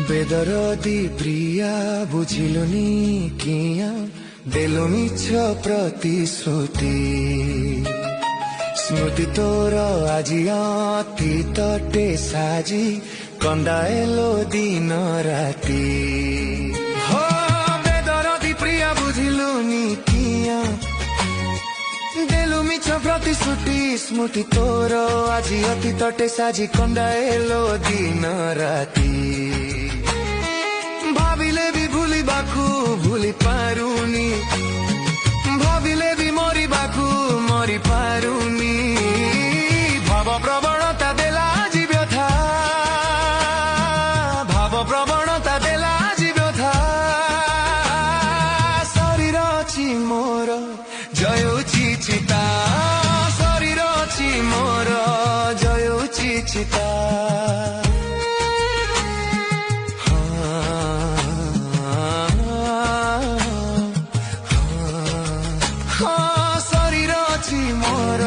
বেদরদি প্রিয়া বুঝিলুনি কিয়া দেলু মিছ প্রতিশ্রুতি স্মৃতি তোর আজি অতীতটে সাজি কন্দায়েলো দিন রাতি হো বেদরদি প্রিয়া বুঝিলুনি কিয়া দেলু মিছ প্রতিশ্রুতি স্মৃতি তোর আজি অতীতটে সাজি কন্দায়েলো দিন রাতি ভাবিলে বি ভুলিবাকু ভুলি পাରୁନି ভাবিলে বি মরিবাকু মরি পাରୁନି ভাব প্রবণতা দেলা আজি ব্যথা ভাব প্রবণতা দেলা আজি ব্যথা শরীর অছি মোর জয়ুছি চিতা শরীর অছি মোর জয়ুছি চিতা শরীর অছি মোর